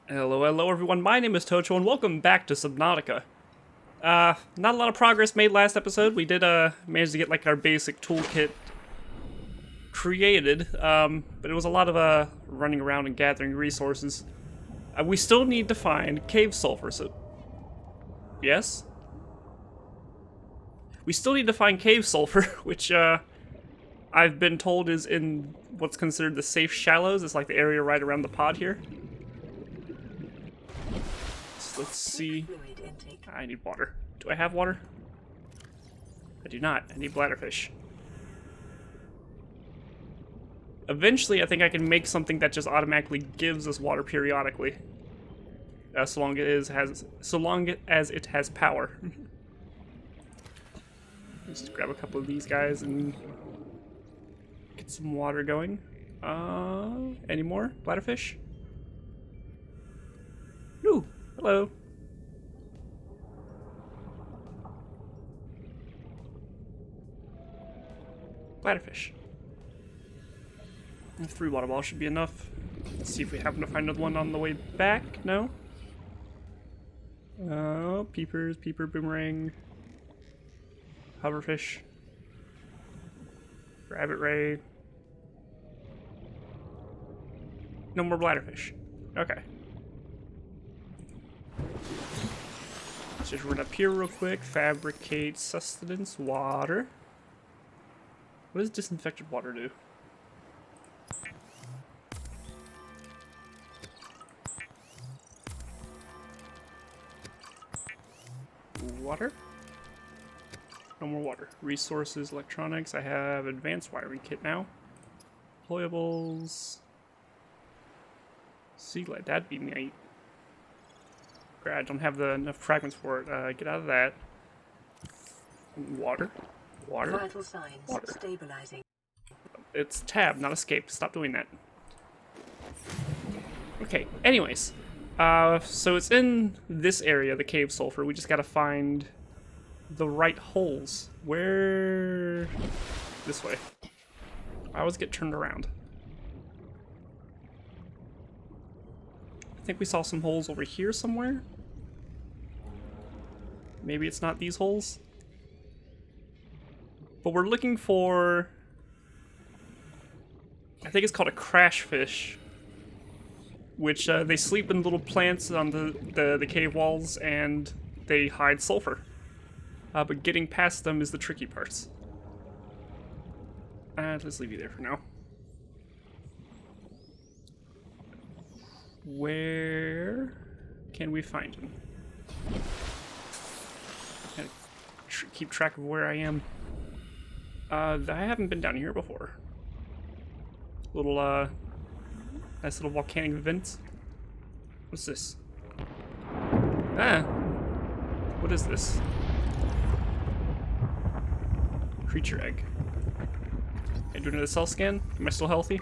Hello everyone, my name is Tocho and welcome back to Subnautica. Not a lot of progress made last episode. We did manage to get like our basic toolkit created, but it was a lot of running around and gathering resources. We still need to find cave sulfur, so... Yes? We still need to find cave sulfur, which I've been told is in what's considered the safe shallows. It's like the area right around the pod here. Let's see. I need water. Do I have water? I do not. I need bladderfish. Eventually, I think I can make something that just automatically gives us water periodically. So long as it has power. Let's just grab a couple of these guys and get some water going. Any more bladderfish? Ooh. Hello. Bladderfish. And 3 water balls should be enough. Let's see if we happen to find another one on the way back. No? Oh, peepers, peeper, boomerang. Hoverfish. Rabbit ray. No more bladderfish. Okay. Let's just run up here real quick. Fabricate sustenance water. What does disinfected water do? Water? No more water. Resources, electronics. I have advanced wiring kit now. Deployables. Sea light. That'd be neat. I don't have enough fragments for it. Get out of that. Water. Water. Vital signs water. Stabilizing. It's tab, not escape. Stop doing that. Okay, anyways. So it's in this area, the cave sulfur. We just gotta find the right holes. Where... This way. I always get turned around. I think we saw some holes over here somewhere. Maybe it's not these holes. But we're looking for... I think it's called a crash fish. Which they sleep in little plants on the cave walls and they hide sulfur. But getting past them is the tricky parts. Let's leave you there for now. Where can we find him? Gotta keep track of where I am. I haven't been down here before. Little, nice little volcanic vents. What's this? Ah! What is this? Creature egg. Can I do another cell scan? Am I still healthy?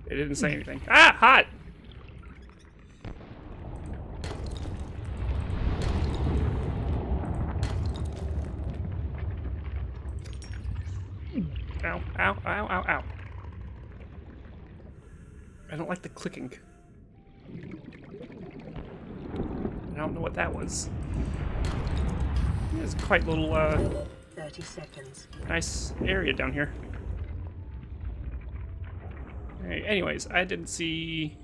It didn't say anything. Ah! Hot! Ow, ow, ow, ow, ow. I don't like the clicking. I don't know what that was. It's quite a little, 30 seconds. nice area down here. Hey, anyways, I didn't see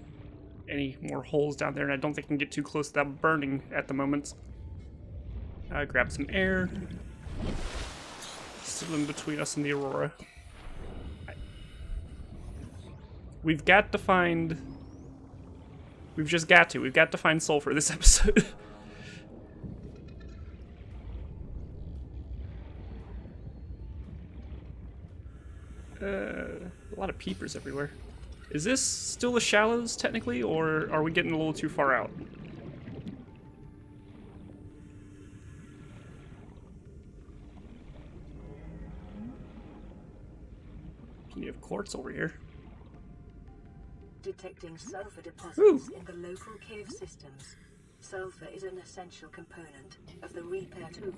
any more holes down there, and I don't think I can get too close to that burning at the moment. Grab some air. Still in between us and the aurora. We've got to find... We've just got to. We've got to find sulfur this episode. A lot of peepers everywhere. Is this still the shallows, technically, or are we getting a little too far out? Plenty of quartz over here. Detecting sulfur deposits Ooh. in the local cave systems. Sulfur is an essential component of the repair tool.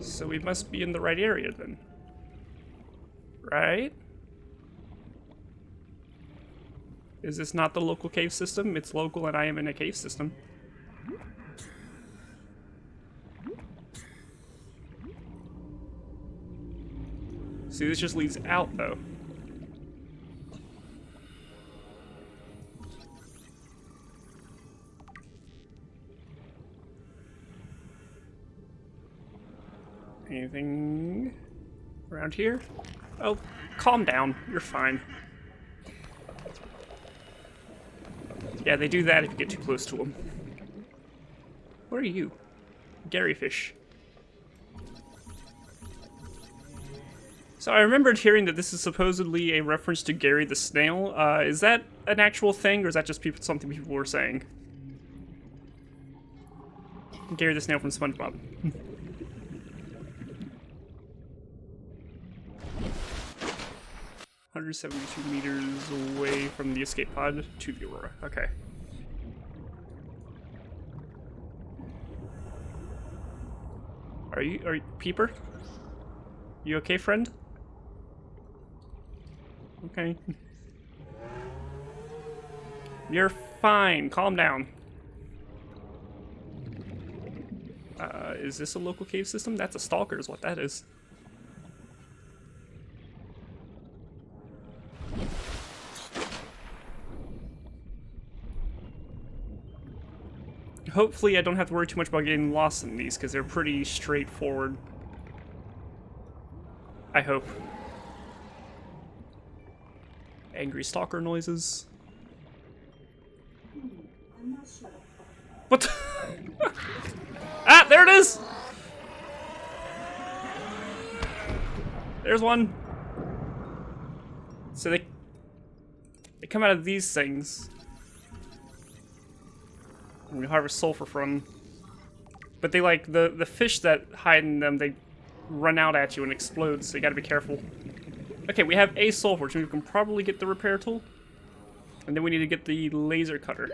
So we must be in the right area then. Right? Is this not the local cave system? It's local and I am in a cave system. See, this just leads out, though. Anything around here? Oh, calm down. You're fine. Yeah, they do that if you get too close to them. What are you? Gary fish. So I remembered hearing that this is supposedly a reference to Gary the snail. Is that an actual thing, or is that just something people were saying? Gary the snail from SpongeBob. 172 meters away from the escape pod to the Aurora. Okay. Are you Peeper? You okay, friend? Okay. You're fine. Calm down. Is this a local cave system? That's a stalker is what that is. Hopefully I don't have to worry too much about getting lost in these, because they're pretty straightforward. I hope. Angry stalker noises. What the Ah, there it is! There's one. So they come out of these things. And we harvest sulfur from. But they like the fish that hide in them, they run out at you and explode, so you gotta be careful. Okay, we have a sulfur, so we can probably get the repair tool. And then we need to get the laser cutter.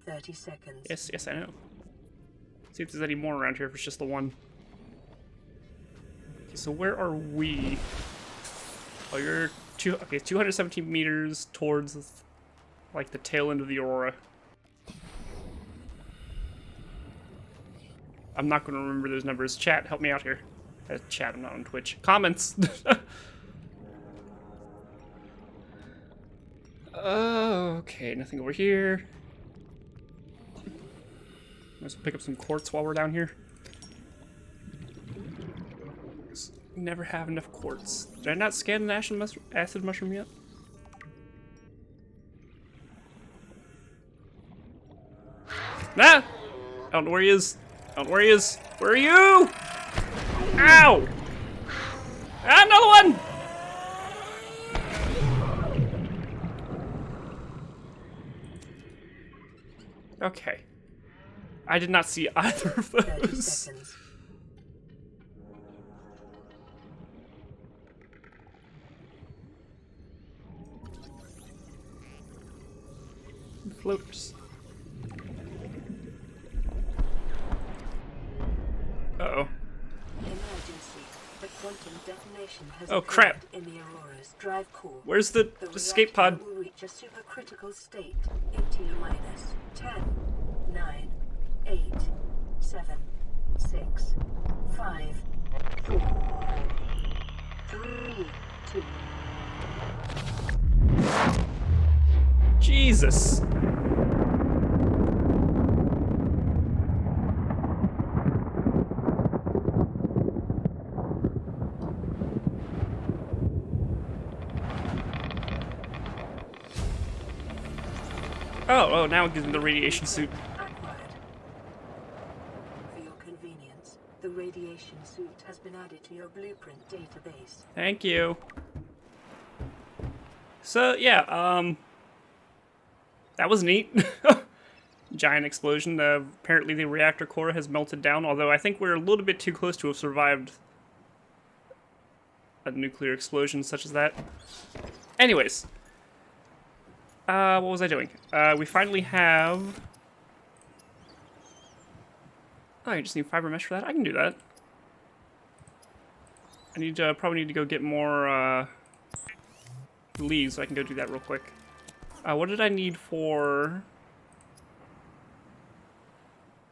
30 seconds. Yes, I know. See if there's any more around here, if it's just the one. Okay, so where are we? Oh, you're 217 meters towards, like, the tail end of the Aurora. I'm not going to remember those numbers. Chat, help me out here. Chat, I'm not on Twitch. Comments! Okay, nothing over here. Let's pick up some quartz while we're down here. Never have enough quartz. Did I not scan an acid mushroom yet? Ah! I don't know where he is. I don't know where he is. Where are you? Ow! Ah, another one! Okay. I did not see either of those. 30 seconds. Floaters. Uh-oh. Emergency. The quantum detonation has Oh, crap. occurred in the Aurora's drive core. Where's the escape pod? reactor will reach a supercritical state in T-minus 10, 9, 8, 7, 6, 5, 4, 3, 2. Jesus. Oh, now it gives me the radiation suit. Acquired. For your convenience, the radiation suit has been added to your blueprint database. Thank you. So, yeah, that was neat. Giant explosion. Apparently the reactor core has melted down, although I think we're a little bit too close to have survived a nuclear explosion such as that. Anyways. What was I doing? We finally have... Oh, you just need fiber mesh for that? I can do that. I need to, probably need to go get more, leaves, so I can go do that real quick. What did I need for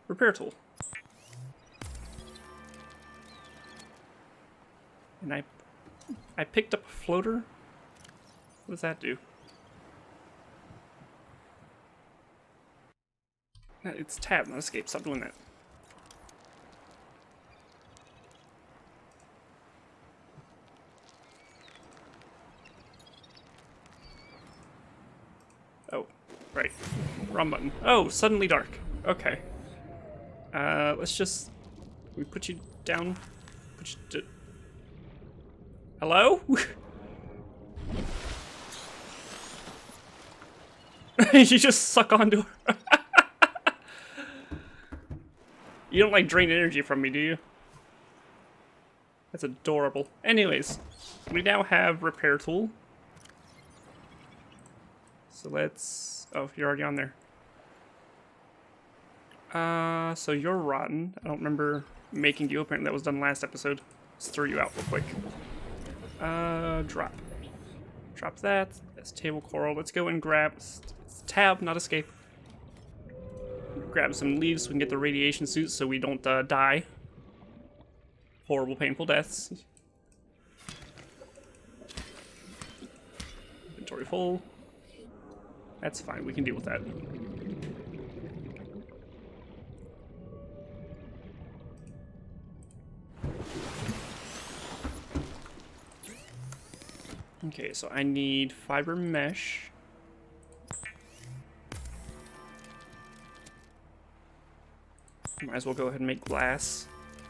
repair tool? And I picked up a floater. What does that do? It's tab, not escape. Stop doing that. Oh, right. Wrong button. Oh, suddenly dark. Okay. Let's just... We put you down. Put you Hello? You just suck onto her. You don't like drain energy from me, do you? That's adorable. Anyways, we now have repair tool. So let's... Oh, you're already on there. So you're rotten. I don't remember making you. Apparently that was done last episode. Let's throw you out real quick. Drop. Drop that. That's table coral. Let's go and grab... It's tab, not escape. Grab some leaves so we can get the radiation suit so we don't die. Horrible, painful deaths. Inventory full. That's fine, we can deal with that. Okay, so I need fiber mesh. Might as well go ahead and make glass.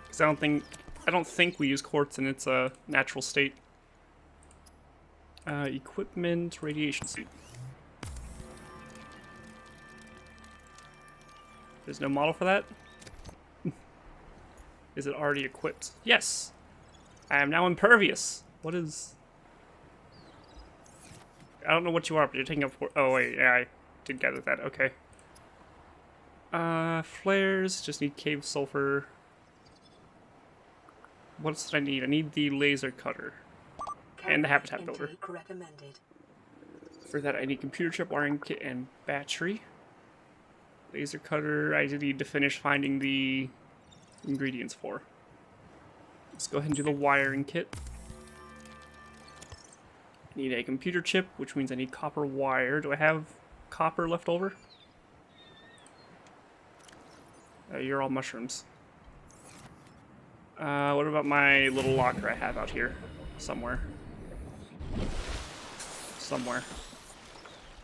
Because I don't think we use quartz in its natural state. Equipment, radiation suit. There's no model for that? Is it already equipped? Yes! I am now impervious. What is... I don't know what you are, but you're taking up... Oh, wait, yeah, I did gather that. Okay. Flares. Just need cave sulfur. What else did I need? I need the laser cutter. And the habitat builder. For that, I need computer chip, wiring kit, and battery. Laser cutter, I need to finish finding the ingredients for. Let's go ahead and do the wiring kit. Need a computer chip, which means I need copper wire. Do I have copper left over? You're all mushrooms. What about my little locker I have out here? Somewhere. Somewhere.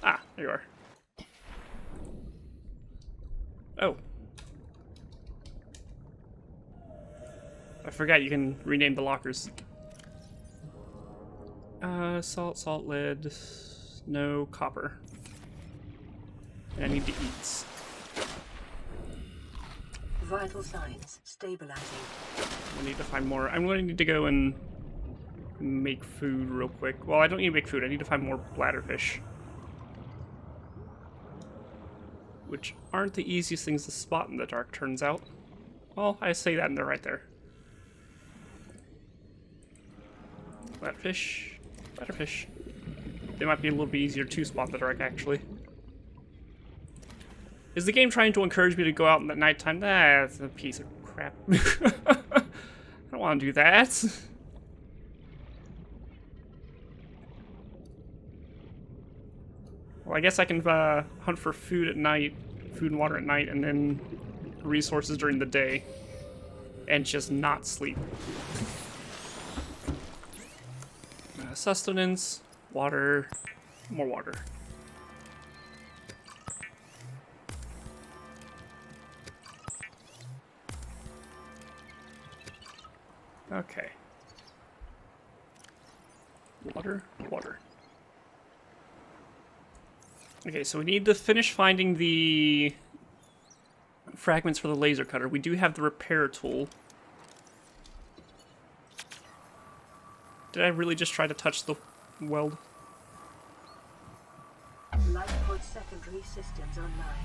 Ah, there you are. Oh. I forgot you can rename the lockers. Salt, lead, no copper. And I need to eat. Vital signs stabilizing. I need to find more. I'm going to need to go and make food real quick. Well, I don't need to make food. I need to find more bladderfish. Which aren't the easiest things to spot in the dark, turns out. Well, I say that and they're right there. Bladderfish. Bladderfish. They might be a little bit easier to spot in the dark, actually. Is the game trying to encourage me to go out in the nighttime? That's a piece of crap. I don't want to do that. Well, I guess I can hunt for food at night, food and water at night, and then resources during the day, and just not sleep. Sustenance, water, more water. Okay. Water, water. Okay, so we need to finish finding the fragments for the laser cutter. We do have the repair tool. Did I really just try to touch the weld? Lightpod secondary systems online.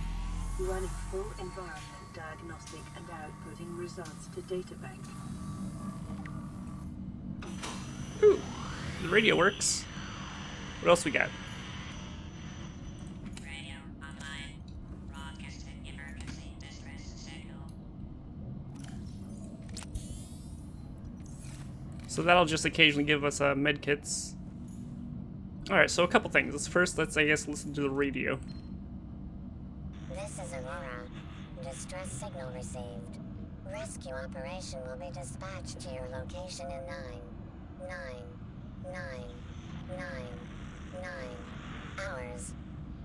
Running full environment diagnostic and outputting results to databank. Ooh, the radio works. What else we got? So that'll just occasionally give us med kits. Alright, so a couple things. First, let's, I guess, listen to the radio. This is Aurora. Distress signal received. Rescue operation will be dispatched to your location in 9 hours.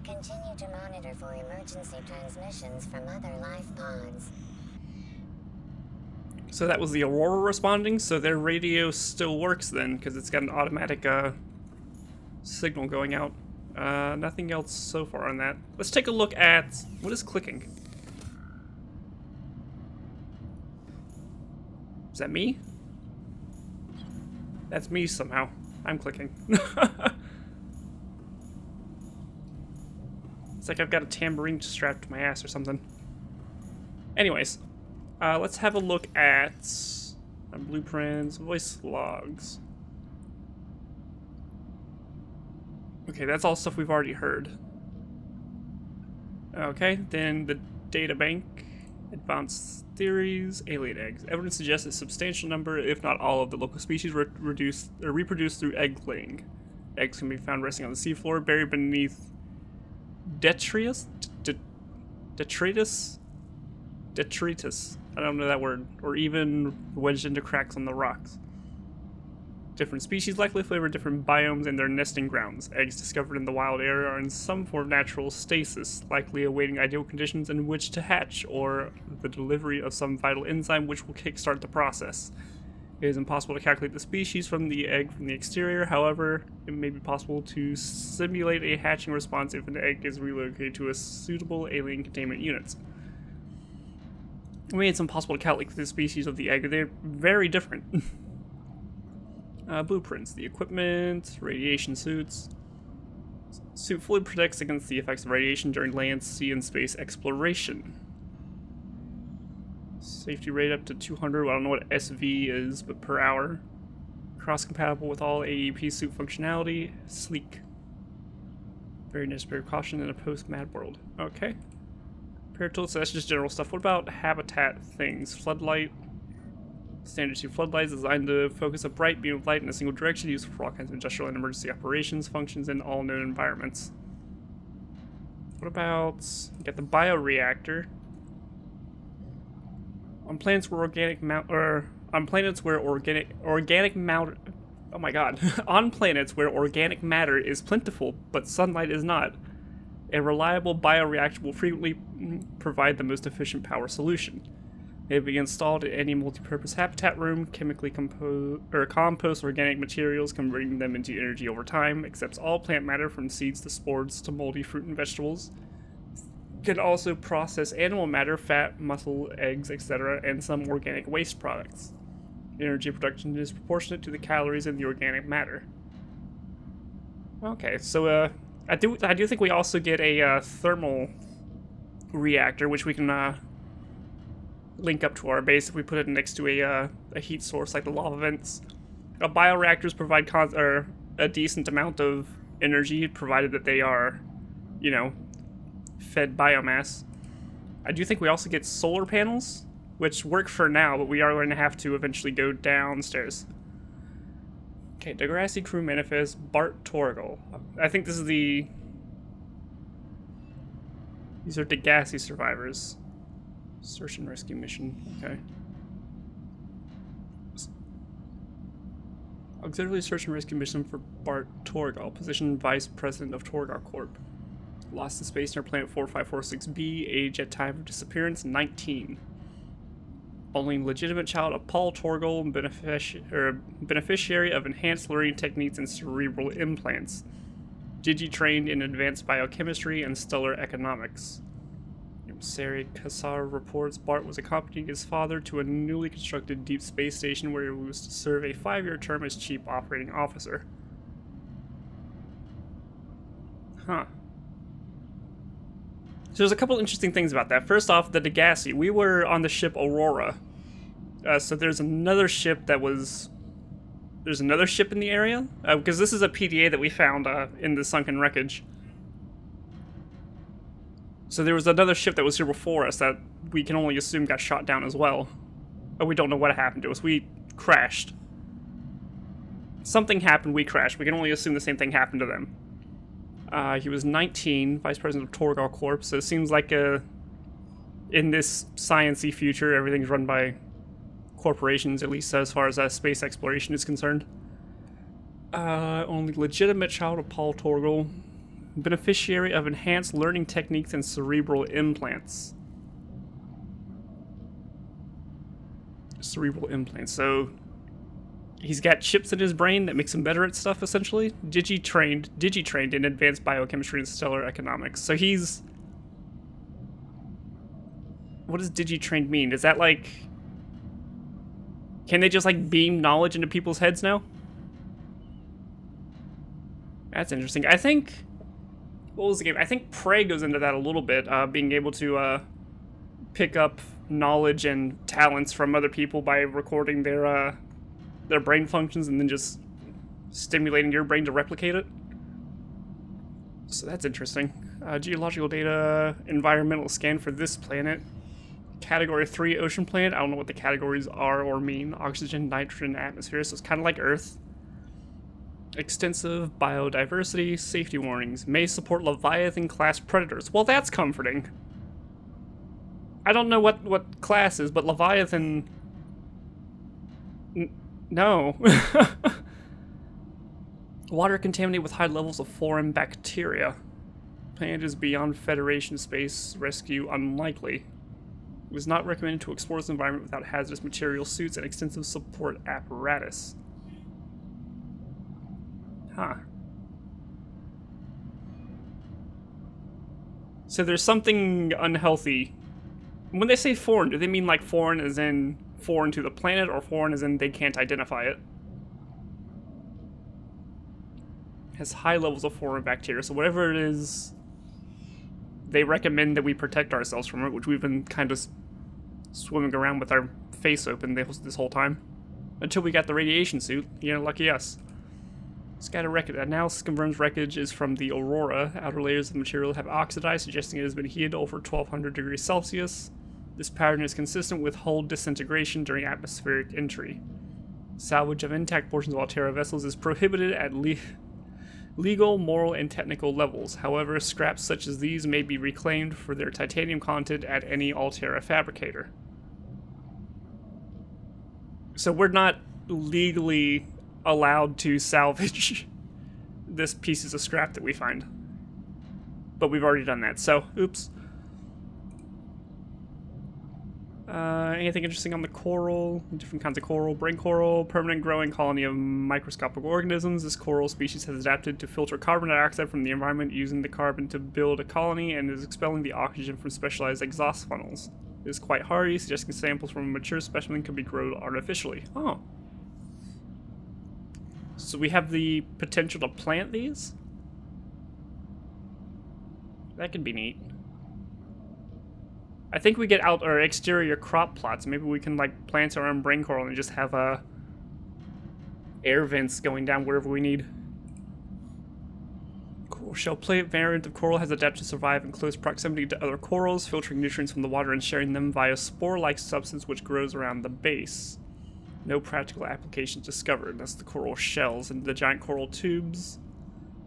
Continue to monitor for emergency transmissions from other life pods. So that was the Aurora responding, so their radio still works then, because it's got an automatic signal going out. Nothing else so far on that. Let's take a look at... what is clicking? Is that me? That's me somehow. I'm clicking. It's like I've got a tambourine strapped to my ass or something. Anyways, let's have a look at blueprints, voice logs. Okay, that's all stuff we've already heard. Okay, then the data bank, advanced theories, alien eggs. Evidence suggests a substantial number, if not all, of the local species reproduce through egg laying. Eggs can be found resting on the seafloor, buried beneath detritus. I don't know that word, or even wedged into cracks on the rocks. Different species likely flavor different biomes in their nesting grounds. Eggs discovered in the wild area are in some form of natural stasis, likely awaiting ideal conditions in which to hatch, or the delivery of some vital enzyme which will kickstart the process. It is impossible to calculate the species from the egg from the exterior, however, it may be possible to simulate a hatching response if an egg is relocated to a suitable alien containment unit. I mean, it's impossible to calculate the species of the egg, they're very different. Blueprints, the equipment, radiation suits. Suit fully protects against the effects of radiation during land, sea, and space exploration. Safety rate up to 200, I don't know what SV is, but per hour. Cross-compatible with all AEP suit functionality. Sleek. Very necessary precaution in a post-mad world. Okay. Paratools, so that's just general stuff. What about habitat things? Floodlight. Standard suit floodlights designed to focus a bright beam of light in a single direction, used for all kinds of industrial and emergency operations, functions in all known environments. What about... get the bioreactor. On planets where organic matter... on planets where organic matter... oh my god. On planets where organic matter is plentiful, but sunlight is not, a reliable bioreactor will frequently provide the most efficient power solution. It will be installed in any multi-purpose habitat room, chemically compost organic materials, converting them into energy over time, accepts all plant matter from seeds to spores to moldy fruit and vegetables. Can also process animal matter, fat, muscle, eggs, etc., and some organic waste products. Energy production is proportionate to the calories in the organic matter. Okay, so I do think we also get a thermal reactor, which we can link up to our base if we put it next to a heat source like the lava vents. Bioreactors provide a decent amount of energy, provided that they are, you know, fed biomass. I do think we also get solar panels, which work for now, but we are going to have to eventually go downstairs. Okay, Degrassi crew manifest, Bart Torgal. I think this is the... these are Degrassi survivors. Search and rescue mission, okay. Auxiliary search and rescue mission for Bart Torgal, position Vice President of Torgal Corp. Lost in space near planet 4546b, age at time of disappearance 19. Only legitimate child of Paul Torgal, beneficiary of enhanced learning techniques and cerebral implants. Digi-trained in advanced biochemistry and stellar economics. Sari Kassar reports Bart was accompanying his father to a newly constructed deep space station where he was to serve a 5-year term as chief operating officer. Huh. So there's a couple interesting things about that. First off, the Degrassi. We were on the ship Aurora. So there's another ship that was... there's another ship in the area? Because this is a PDA that we found in the sunken wreckage. So there was another ship that was here before us that we can only assume got shot down as well. But we don't know what happened to us. We crashed. something happened, we crashed. We can only assume the same thing happened to them. He was 19, vice president of Torgal Corp, so it seems like in this science-y future, everything's run by corporations, at least as far as space exploration is concerned. Only legitimate child of Paul Torgal. Beneficiary of enhanced learning techniques and cerebral implants. Cerebral implants, so he's got chips in his brain that makes him better at stuff, essentially. Digi-trained in advanced biochemistry and stellar economics. So he's... What does digi-trained mean? Is that like... Can they just like beam knowledge into people's heads now? That's interesting. I think... What was the game? I think Prey goes into that a little bit, being able to pick up knowledge and talents from other people by recording their brain functions and then just stimulating your brain to replicate it. So that's interesting. Geological data, environmental scan for this planet. Category 3 ocean planet. I don't know what the categories are or mean. Oxygen, nitrogen, atmosphere, so it's kind of like Earth. Extensive biodiversity, safety warnings. May support Leviathan-class predators. Well, that's comforting. I don't know what class is, but Leviathan... No. Water contaminated with high levels of foreign bacteria. Planet is beyond Federation space. Rescue unlikely. It was not recommended to explore this environment without hazardous material suits and extensive support apparatus. Huh. So there's something unhealthy. When they say foreign, do they mean like foreign as in foreign to the planet, or foreign as in they can't identify it? Has high levels of foreign bacteria, so whatever it is, they recommend that we protect ourselves from it, which we've been kind of swimming around with our face open this whole time. Until we got the radiation suit. You know, lucky us. Scatter wreckage. Analysis confirms wreckage is from the Aurora. Outer layers of the material have oxidized, suggesting it has been heated over 1200 degrees Celsius. This pattern is consistent with hull disintegration during atmospheric entry. Salvage of intact portions of Altera vessels is prohibited at legal, moral, and technical levels. However, scraps such as these may be reclaimed for their titanium content at any Altera fabricator. So we're not legally allowed to salvage this pieces of scrap that we find. But we've already done that, so oops. Anything interesting on the coral? Different kinds of coral. Brain coral, permanent growing colony of microscopic organisms. This coral species has adapted to filter carbon dioxide from the environment, using the carbon to build a colony, and is expelling the oxygen from specialized exhaust funnels. It is quite hardy, suggesting samples from a mature specimen could be grown artificially. Oh. So we have the potential to plant these? That could be neat. I think we get out our exterior crop plots. Maybe we can like plant our own brain coral and just have air vents going down wherever we need. Coral shell plate variant of coral has adapted to survive in close proximity to other corals, filtering nutrients from the water and sharing them via spore-like substance which grows around the base. No practical applications discovered. That's the coral shells and the giant coral tubes.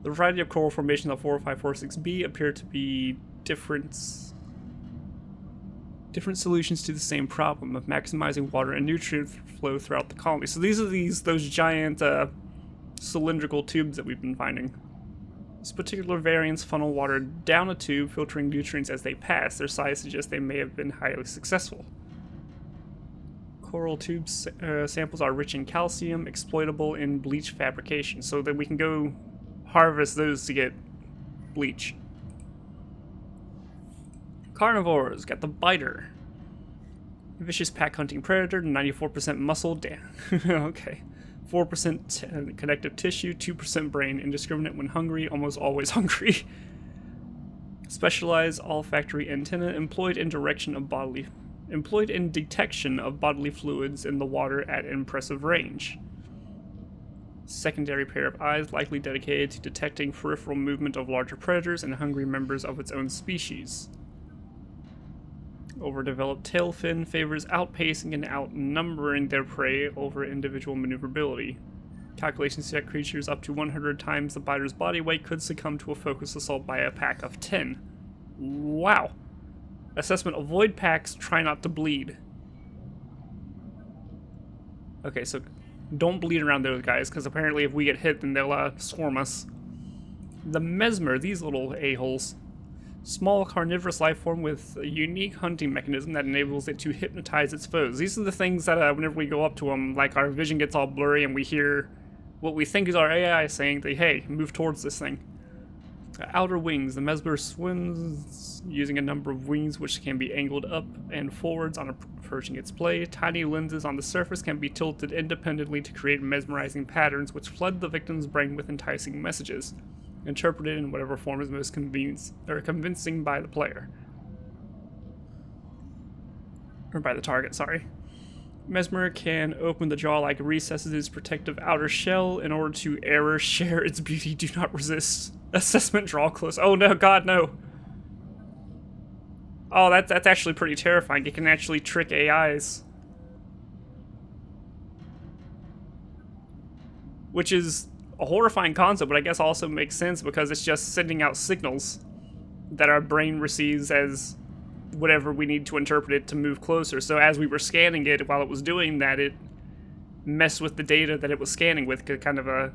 The variety of coral formations of 40546b appear to be different solutions to the same problem of maximizing water and nutrient flow throughout the colony. So these are those giant cylindrical tubes that we've been finding. These particular variants funnel water down a tube, filtering nutrients as they pass. Their size suggests they may have been highly successful. Coral tube samples are rich in calcium, exploitable in bleach fabrication, so that we can go harvest those to get bleach. Carnivores, got the biter. Vicious pack hunting predator, 94% muscle, damn. Okay. 4% connective tissue, 2% brain, indiscriminate when hungry, almost always hungry. Specialized olfactory antenna, employed in detection of bodily fluids in the water at impressive range. Secondary pair of eyes, likely dedicated to detecting peripheral movement of larger predators and hungry members of its own species. Overdeveloped tail fin favors outpacing and outnumbering their prey over individual maneuverability. Calculations suggest creatures up to 100 times the biter's body weight could succumb to a focused assault by a pack of 10. Wow. Assessment: avoid packs, try not to bleed. Okay, so don't bleed around those guys, because apparently if we get hit, then they'll swarm us. The Mesmer, these little a-holes. Small carnivorous life form with a unique hunting mechanism that enables it to hypnotize its foes. These are the things that whenever we go up to them, like our vision gets all blurry and we hear what we think is our AI saying, that, hey, move towards this thing. Outer wings. The Mesmer swims using a number of wings which can be angled up and forwards on approaching its prey. Tiny lenses on the surface can be tilted independently to create mesmerizing patterns which flood the victim's brain with enticing messages, interpreted in whatever form is most convincing by the player. Or by the target, sorry. Mesmer can open the jaw-like recesses of its protective outer shell in order to error share its beauty. Do not resist. Assessment: draw close. Oh no, God, no. Oh, that's actually pretty terrifying. It can actually trick AIs. Which is a horrifying concept, but I guess also makes sense because it's just sending out signals that our brain receives as whatever we need to interpret it to move closer. So as we were scanning it, while it was doing that, it messed with the data that it was scanning with, to kind of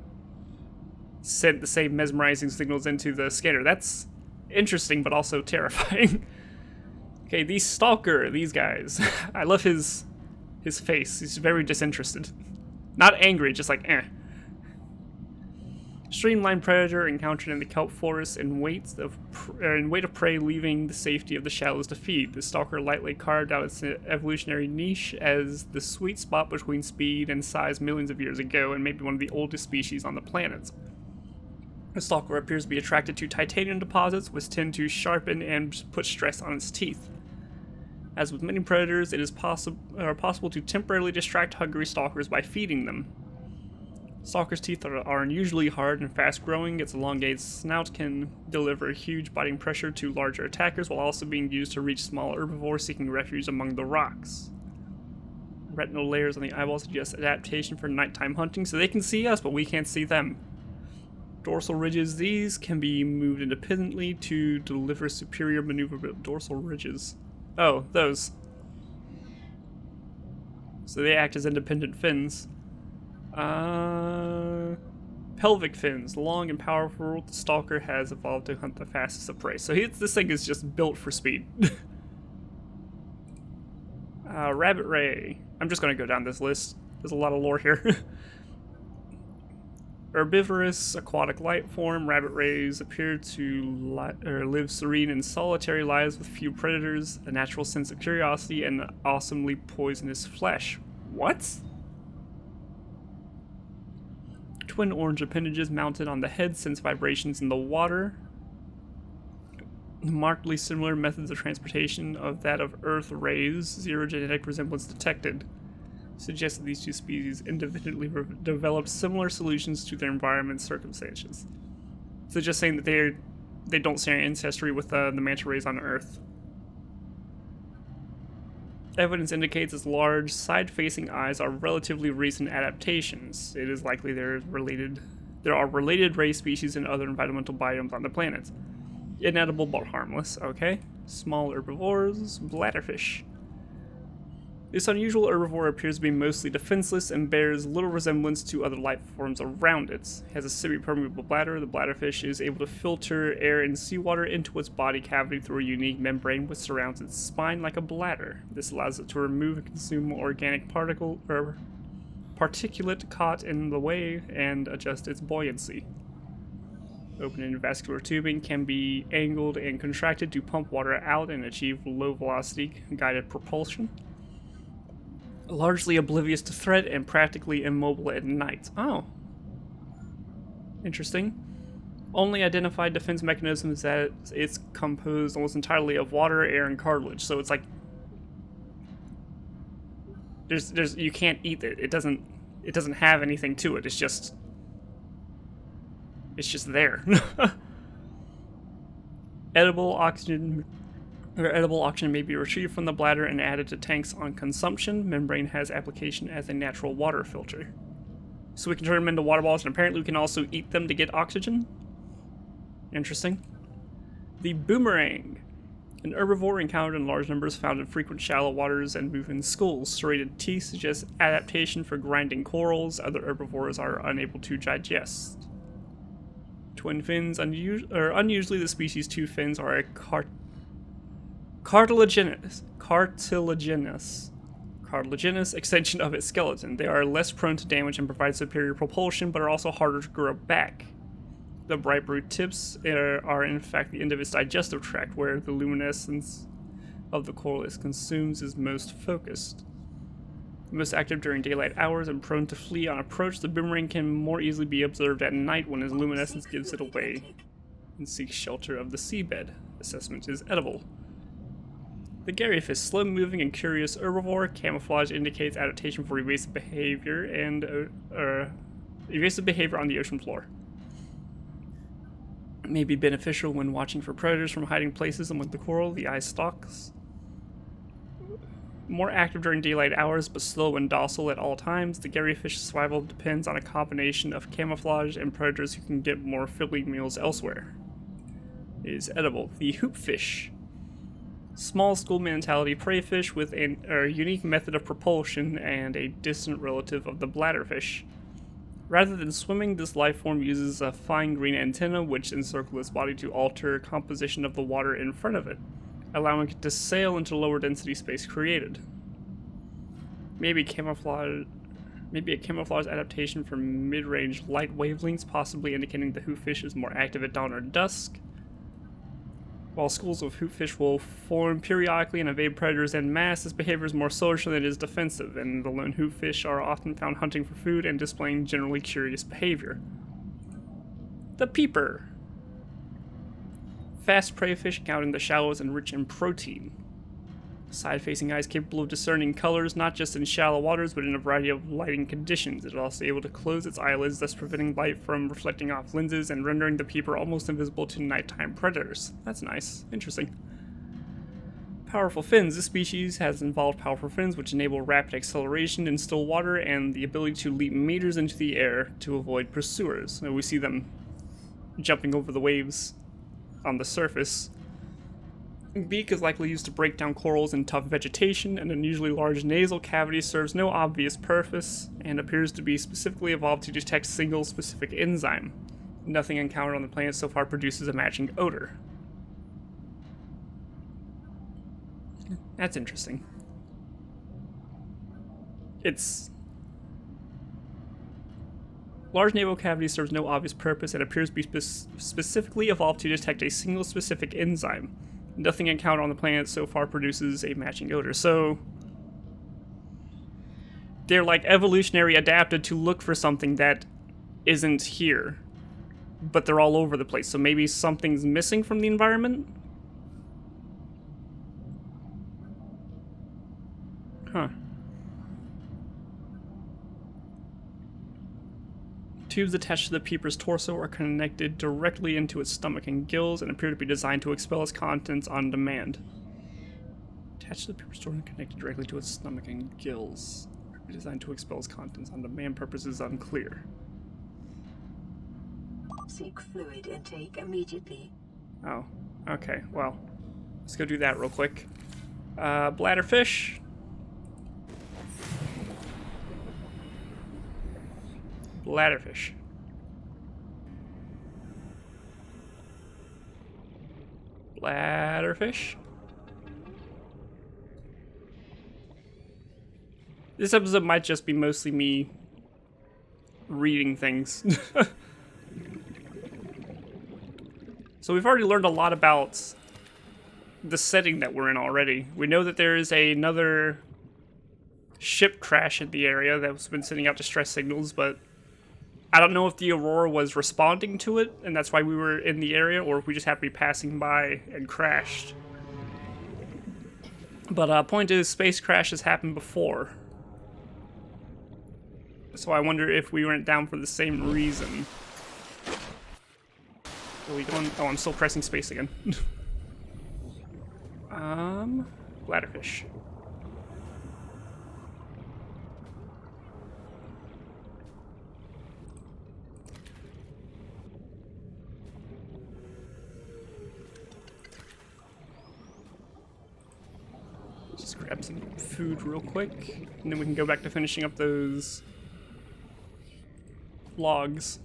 sent the same mesmerizing signals into the scanner. That's interesting, but also terrifying. Okay, the Stalker, these guys. I love his face. He's very disinterested. Not angry, just like, eh. Streamlined predator encountered in the kelp forest in weight of prey, leaving the safety of the shallows to feed. The Stalker lightly carved out its evolutionary niche as the sweet spot between speed and size millions of years ago, and maybe one of the oldest species on the planet. The Stalker appears to be attracted to titanium deposits, which tend to sharpen and put stress on its teeth. As with many predators, it is possible to temporarily distract hungry stalkers by feeding them. Stalker's teeth are unusually hard and fast-growing. Its elongated snout can deliver huge biting pressure to larger attackers, while also being used to reach small herbivores seeking refuge among the rocks. Retinal layers on the eyeballs suggest adaptation for nighttime hunting, so they can see us, but we can't see them. Dorsal ridges. These can be moved independently to deliver superior maneuverability. Dorsal ridges. Oh, those. So they act as independent fins. Pelvic fins. Long and powerful, the Stalker has evolved to hunt the fastest of prey. So this thing is just built for speed. Rabbit Ray. I'm just going to go down this list. There's a lot of lore here. Herbivorous, aquatic life form, rabbit rays appear to live serene and solitary lives with few predators, a natural sense of curiosity, and awesomely poisonous flesh. What? Twin orange appendages mounted on the head sense vibrations in the water. Markedly similar methods of transportation of that of Earth rays, zero genetic resemblance detected. Suggests that these two species independently develop similar solutions to their environment circumstances. So just saying that they don't share ancestry with the manta rays on Earth. Evidence indicates its large, side-facing eyes are relatively recent adaptations. It is likely there are related ray species in other environmental biomes on the planet. Inedible but harmless, okay. Small herbivores, bladderfish. This unusual herbivore appears to be mostly defenseless and bears little resemblance to other life forms around it. It has a semi-permeable bladder. The bladderfish is able to filter air and seawater into its body cavity through a unique membrane which surrounds its spine like a bladder. This allows it to remove and consume organic particulate caught in the way and adjust its buoyancy. Open endovascular tubing can be angled and contracted to pump water out and achieve low-velocity guided propulsion. Largely oblivious to threat and practically immobile at night. Oh. Interesting. Only identified defense mechanism is that it's composed almost entirely of water, air, and cartilage. So it's like there's you can't eat it. It doesn't have anything to it. It's just there. Edible oxygen may be retrieved from the bladder and added to tanks on consumption. Membrane has application as a natural water filter. So we can turn them into water balls, and apparently we can also eat them to get oxygen. Interesting. The boomerang. An herbivore encountered in large numbers, found in frequent shallow waters and moving schools. Serrated teeth suggest adaptation for grinding corals other herbivores are unable to digest. Twin fins. Unusually, the species' two fins are a cartilaginous extension of its skeleton. They are less prone to damage and provide superior propulsion, but are also harder to grow back. The bright blue tips are in fact the end of its digestive tract, where the luminescence of the coral it consumes is most focused. Most active during daylight hours and prone to flee on approach, the boomerang can more easily be observed at night when its luminescence gives it away and seeks shelter of the seabed. Assessment is edible. The garryfish, slow-moving and curious herbivore. Camouflage indicates adaptation for evasive behavior on the ocean floor. May be beneficial when watching for predators from hiding places among the coral. The eye stalks. More active during daylight hours, but slow and docile at all times. The garryfish survival depends on a combination of camouflage and predators who can get more filling meals elsewhere. It is edible. The hoopfish. Small school mentality prey fish with a unique method of propulsion and a distant relative of the bladderfish. Rather than swimming, this life form uses a fine green antenna which encircles its body to alter composition of the water in front of it, allowing it to sail into lower density space created. Maybe a camouflage adaptation for mid-range light wavelengths, possibly indicating the hoopfish is more active at dawn or dusk. While schools of hoopfish will form periodically and evade predators en masse, this behavior is more social than it is defensive, and the lone hoopfish are often found hunting for food and displaying generally curious behavior. The peeper. Fast prey fish found in the shallows and rich in protein. Side-facing eyes capable of discerning colors, not just in shallow waters, but in a variety of lighting conditions. It is also able to close its eyelids, thus preventing light from reflecting off lenses and rendering the peeper almost invisible to nighttime predators. That's nice. Interesting. Powerful fins. This species has involved powerful fins which enable rapid acceleration in still water and the ability to leap meters into the air to avoid pursuers. We see them jumping over the waves on the surface. Beak is likely used to break down corals in tough vegetation. An unusually large nasal cavity serves no obvious purpose and appears to be specifically evolved to detect single specific enzyme. Nothing encountered on the planet so far produces a matching odor. That's interesting. Its large nasal cavity serves no obvious purpose and appears to be specifically evolved to detect a single specific enzyme. Nothing encountered on the planet so far produces a matching odor. So they're like evolutionary adapted to look for something that isn't here, but they're all over the place. So maybe something's missing from the environment? Huh. Tubes attached to the peeper's torso are connected directly into its stomach and gills and appear to be designed to expel its contents on demand. Attached to the peeper's torso and connected directly to its stomach and gills. Designed to expel its contents on demand. Purpose is unclear. Seek fluid intake immediately. Oh, okay. Well, let's go do that real quick. Bladderfish. Bladderfish. Bladderfish. This episode might just be mostly me reading things. So we've already learned a lot about the setting that we're in already. We know that there is another ship crash in the area that's been sending out distress signals, but I don't know if the Aurora was responding to it, and that's why we were in the area, or if we just happened to be passing by and crashed. But point is, space crashes happened before. So I wonder if we went down for the same reason. Are we going? Oh, I'm still pressing space again. Bladderfish. Let's grab some food real quick, and then we can go back to finishing up those logs.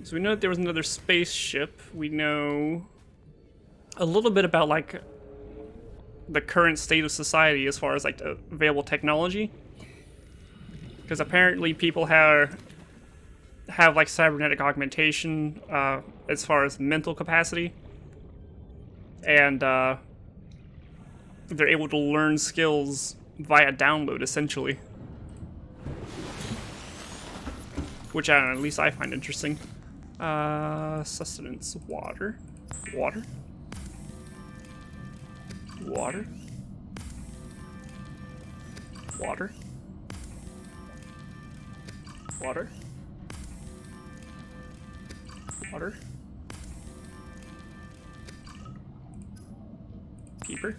So we know that there was another spaceship. We know a little bit about like the current state of society as far as like the available technology, because apparently people have like cybernetic augmentation as far as mental capacity, and they're able to learn skills via download essentially, which I don't know, at least I find interesting. Sustenance, water, water, water, water, water, water, keeper.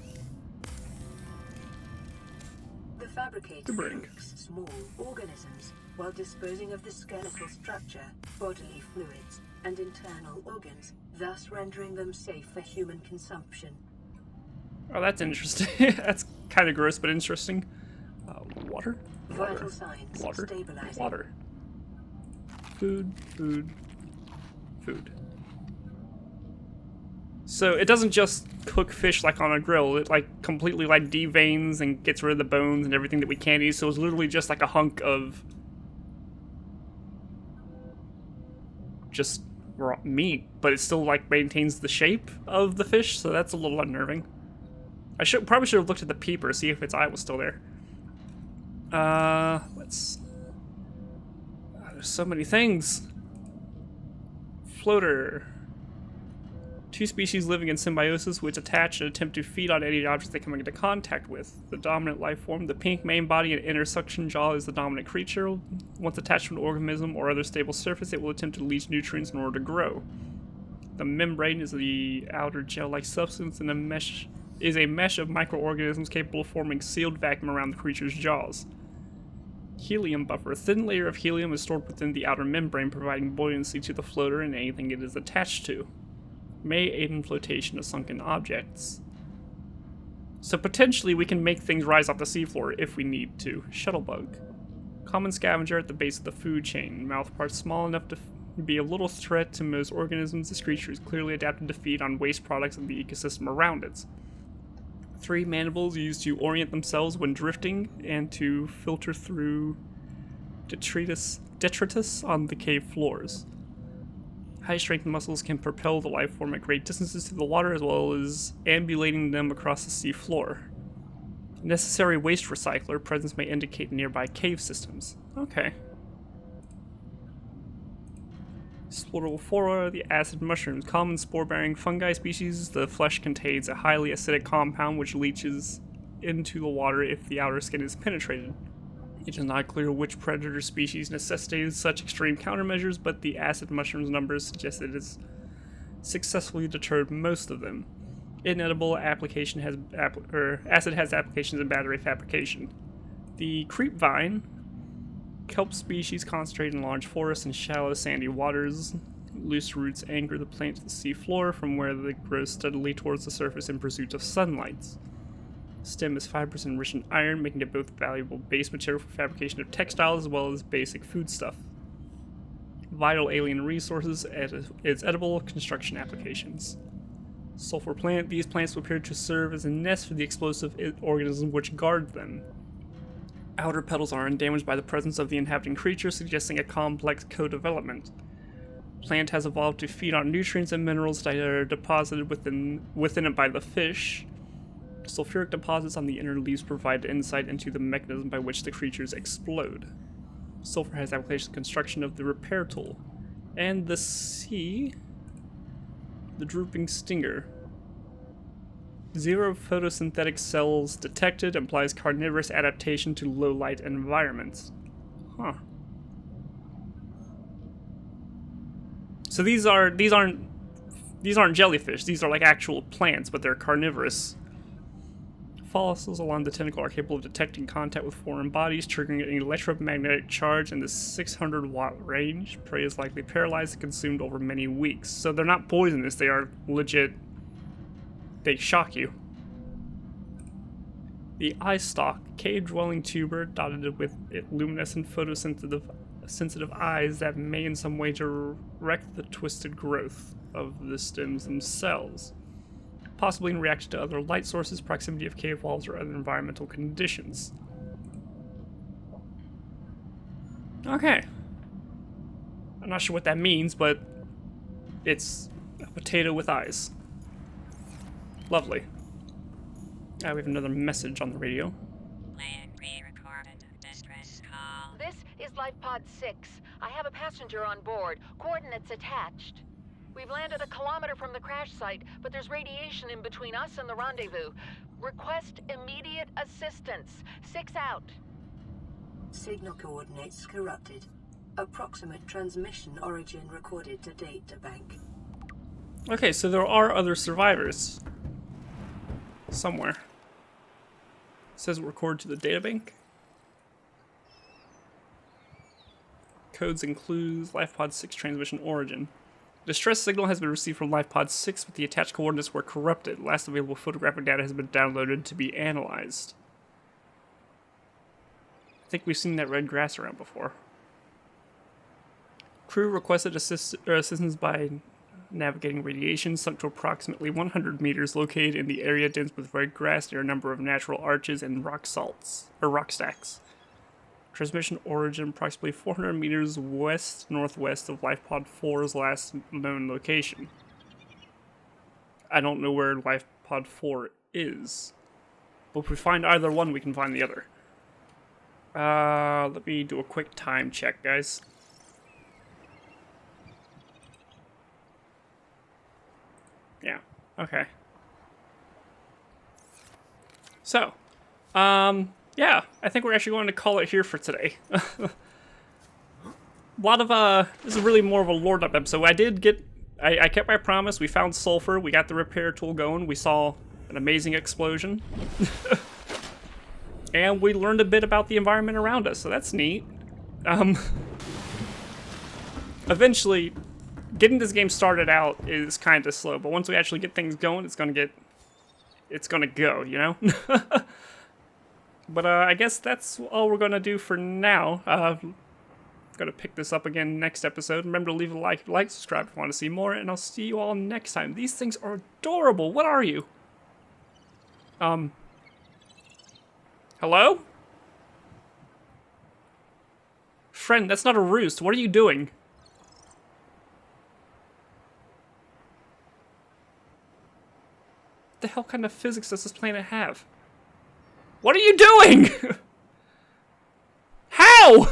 The fabricator Bring. cooks small organisms while disposing of the skeletal structure, bodily fluids, and internal organs, thus rendering them safe for human consumption. Oh, that's interesting. That's kind of gross, but interesting. Water, water, Vital signs water, stabilizing. water. Food, food, food. So it doesn't just cook fish like on a grill. It like completely like deveins and gets rid of the bones and everything that we can't eat. So it's literally just like a hunk of just raw meat, but it still like maintains the shape of the fish. So that's a little unnerving. I probably should have looked at the peeper, see if its eye was still there. Let's. There's so many things. Floater. 2 species living in symbiosis which attach and attempt to feed on any object they come into contact with. The dominant life form, the pink main body and inner suction jaw, is the dominant creature. Once attached to an organism or other stable surface, it will attempt to leach nutrients in order to grow. The membrane is the outer gel-like substance and is a mesh of microorganisms capable of forming sealed vacuum around the creature's jaws. Helium buffer. A thin layer of helium is stored within the outer membrane, providing buoyancy to the floater and anything it is attached to. May aid in flotation of sunken objects. So potentially we can make things rise off the seafloor if we need to. Shuttlebug. Common scavenger at the base of the food chain. Mouth parts small enough to be a little threat to most organisms. This creature is clearly adapted to feed on waste products of the ecosystem around it. 3 mandibles used to orient themselves when drifting and to filter through detritus on the cave floors. High-strength muscles can propel the life form at great distances through the water, as well as ambulating them across the sea floor. Necessary waste recycler presence may indicate nearby cave systems. Okay. Sporophora, the acid mushrooms. Common spore-bearing fungi species. The flesh contains a highly acidic compound which leaches into the water if the outer skin is penetrated. It is not clear which predator species necessitated such extreme countermeasures, but the acid mushrooms numbers suggest it has successfully deterred most of them. Inedible application has acid has applications in battery fabrication. The creep vine, kelp species concentrated in large forests and shallow sandy waters. Loose roots anchor the plant to the sea floor, from where they grow steadily towards the surface in pursuit of sunlight. Stem is fibrous and enriched in iron, making it both valuable base material for fabrication of textiles as well as basic foodstuff. Vital alien resources, its edible construction applications. Sulfur plant, these plants will appear to serve as a nest for the explosive organisms which guard them. Outer petals are undamaged by the presence of the inhabiting creature, suggesting a complex co-development. Plant has evolved to feed on nutrients and minerals that are deposited within it by the fish. Sulfuric deposits on the inner leaves provide insight into the mechanism by which the creatures explode. Sulfur has application in construction of the repair tool. And the sea, the drooping stinger. 0 photosynthetic cells detected implies carnivorous adaptation to low light environments. Huh. So these aren't jellyfish. These are like actual plants, but they're carnivorous. Fossils along the tentacle are capable of detecting contact with foreign bodies, triggering an electromagnetic charge in the 600-watt range. Prey is likely paralyzed and consumed over many weeks. So they're not poisonous, they are legit. They shock you. The eye stalk, cave-dwelling tuber dotted with luminescent sensitive eyes that may in some way direct the twisted growth of the stems themselves, possibly in reaction to other light sources, proximity of cave walls, or other environmental conditions. Okay. I'm not sure what that means, but it's a potato with eyes. Lovely. We have another message on the radio. Plan pre-recorded distress call. This is Life Pod 6. I have a passenger on board. Coordinates attached. We've landed a kilometer from the crash site, but there's radiation in between us and the rendezvous. Request immediate assistance. 6 out. Signal coordinates corrupted. Approximate transmission origin recorded to data bank. Okay, so there are other survivors. Somewhere. It says record to the databank. Codes and clues, LifePod 6 transmission origin. Distress signal has been received from LifePod 6, but the attached coordinates were corrupted. Last available photographic data has been downloaded to be analyzed. I think we've seen that red grass around before. Crew requested assistance by navigating radiation sunk to approximately 100 meters, located in the area dense with red grass near a number of natural arches and rock stacks. Transmission origin approximately 400 meters west-northwest of LifePod 4's last known location. I don't know where LifePod 4 is. But if we find either one, we can find the other. Let me do a quick time check, guys. Yeah, okay. So, yeah, I think we're actually going to call it here for today. A lot of, this is really more of a lore up episode. I kept my promise. We found sulfur. We got the repair tool going. We saw an amazing explosion. And we learned a bit about the environment around us, so that's neat. Eventually, getting this game started out is kind of slow, but once we actually get things going, it's gonna go, you know? But I guess that's all we're gonna do for now. Gonna pick this up again next episode. Remember to leave a like if you like, subscribe if you want to see more, and I'll see you all next time. These things are adorable. What are you? Hello? Friend, that's not a roost. What are you doing? What the hell kind of physics does this planet have? What are you doing? How?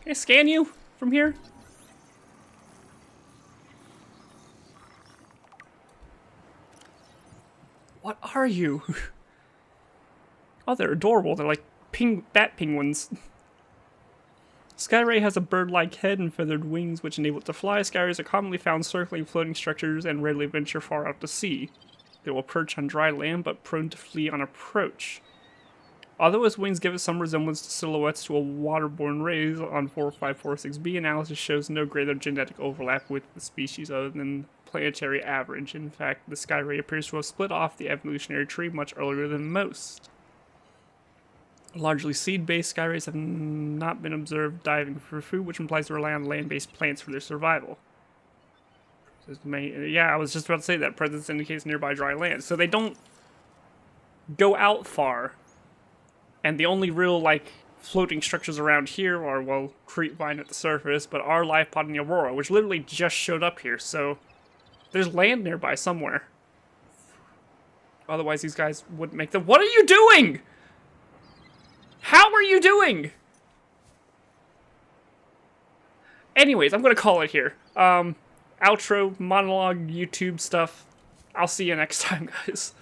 Can I scan you from here? What are you? Oh, they're adorable. They're like bat penguins. Skyray has a bird-like head and feathered wings which enable it to fly. Skyrays are commonly found circling floating structures and rarely venture far out to sea. They will perch on dry land, but prone to flee on approach. Although its wings give it some resemblance to silhouettes to a waterborne rays on 4546b, analysis shows no greater genetic overlap with the species other than planetary average. In fact, the Skyray appears to have split off the evolutionary tree much earlier than most. Largely seed-based, Skyrays have not been observed diving for food, which implies they rely on land-based plants for their survival. Yeah, I was just about to say that. Presence indicates nearby dry land. So they don't go out far. And the only real, floating structures around here are, well, creepvine at the surface, but our life pod in the Aurora, which literally just showed up here, so there's land nearby somewhere. Otherwise, these guys wouldn't make them. What are you doing? How are you doing? Anyways, I'm gonna call it here. Outro, monologue, YouTube stuff. I'll see you next time, guys.